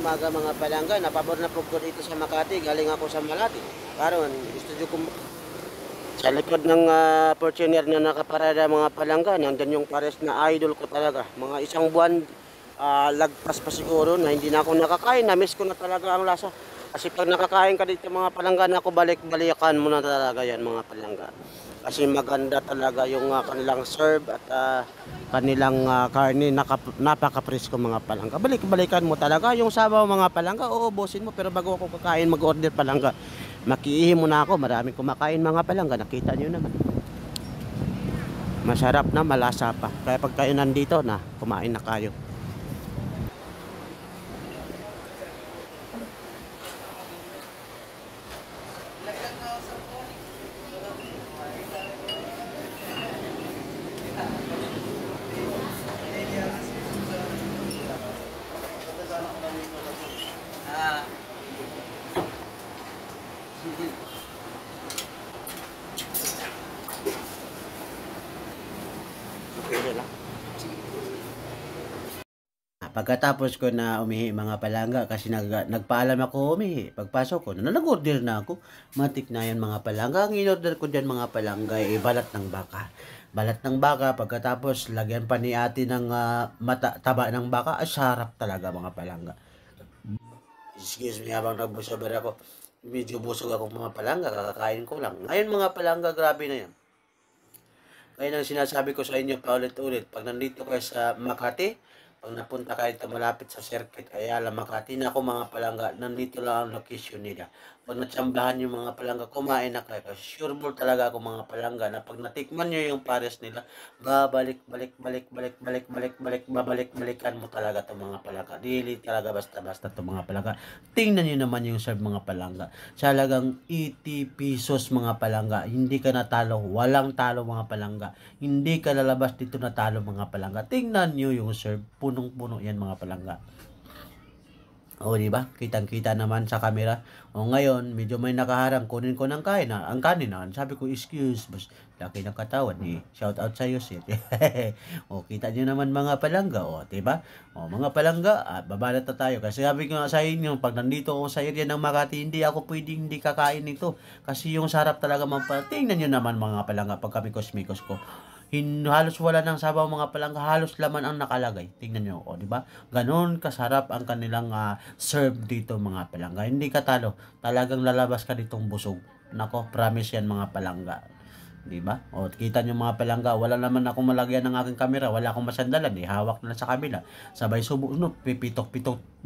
umaga mga palangga. Napabor na po ko dito sa Makati. Galing ako sa Malati. Karon, gusto ko sa likod ng Fortuner na nakaparada mga palangga. Nandun yung pares na idol ko talaga. Mga isang buwan, lagpas pa siguro na hindi na ako nakakain. Na-miss ko na talaga ang lasa. Kasi pag nakakain ka dito mga palangga, na ako balik-balikan mo na talaga yan mga palangga. Kasi maganda talaga yung kanilang serve at kanilang karne, napaka-presko mga palangga. Balik-balikan mo talaga yung sabaw mga palangga, uubusin mo. Pero bago ako kakain, mag-order palangga, makiihi muna ako. Maraming kumakain mga palangga, nakita nyo naman. Masarap na, malasa pa. Kaya pag kayo nandito na, kumain na kayo. Pagkatapos ko na umihi mga palangga, kasi nagpaalam ako umihi. Pagpasok ko, nag-order na ako. Matik na yan mga palangga. Ang in-order ko dyan mga palangga ay balat ng baka. Balat ng baka, pagkatapos lagyan pa ni ate ng taba ng baka. Ay, sarap talaga mga palangga. Excuse me, habang nagbusabar ako. Medyo busog ako mga palangga, kakakain ko lang. Ngayon mga palangga, grabe na yan. Kaya ang sinasabi ko sa inyo paulit-ulit, pag nandito kayo sa Makati, pag napunta kayo malapit sa Circuit Ayala, Makati, na ako mga palangga, nandito lang ang location nila. Pag natsambahan yung mga palangga, kumain na kayo. Kasi sure ball talaga ako mga palangga na pag natikman nyo yung pares nila, babalik-balikan mo talaga itong mga palangga. Dili talaga basta-basta itong mga palangga. Tingnan nyo naman yung serve mga palangga. Sa halagang 80 pesos mga palangga, hindi ka natalo, walang talo mga palangga. Hindi ka lalabas dito natalo mga palangga. Tingnan nyo yung serve, punong-puno yan mga palangga. O di ba? Kitang-kita naman sa camera. O ngayon, medyo may nakaharang, kunin ko ng kain na, ang kanin na. Sabi ko, excuse, boss. Laki ng katawan eh. Shout out sa iyo, sir. O kita niyo naman mga palangga, o, di ba? O mga palangga, babalat na tayo. Kasi sabi ko nga sa inyo, pag nandito ako sa area ng Makati, hindi ako pwedeng hindi kakain nito. Kasi yung sarap talaga tingnan niyo naman mga palangga, pag kami kosmikos ko. Halos wala ng sabaw mga palangga, halos laman ang nakalagay. Tingnan nyo, o, di ba? Ganon kasarap ang kanilang serve dito mga palangga. Hindi ka talo, talagang lalabas ka ditong busog. Nako, promise yan mga palangga. Di ba? O, kita nyo mga palangga, wala naman akong malagyan ng aking camera, wala akong masandalan, hawak na sa kabila. Sabay subo, no, pipitok-pitok,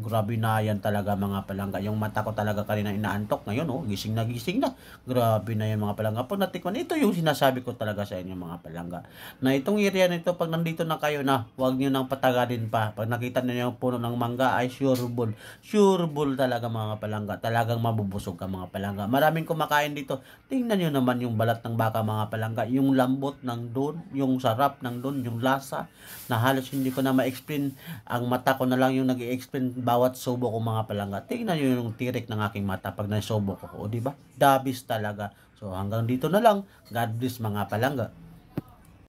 grabe na yan talaga mga palangga. Yung mata ko talaga kanina inaantok, ngayon, oh, gising na. Grabe na yan mga palangga. Pag natikman, ito yung sinasabi ko talaga sa inyo mga palangga. Na itong area nito, pag nandito na kayo na, huwag nyo nang patagalin pa. Pag nakita nyo yung puno ng mangga, ay sure bull talaga mga palangga. Talagang mabubusog ka mga palangga. Maraming kumakain dito. Tingnan nyo naman yung balat ng baka mga palangga, yung lambot ng doon, yung sarap ng doon, yung lasa na halos hindi ko na ma-explain. Ang mata ko na lang yung nag-i-explain bawat subo ko mga palangga. Tingnan nyo yung tirik ng aking mata pag nasubo ko. O diba? Dabis talaga. So hanggang dito na lang. God bless mga palangga.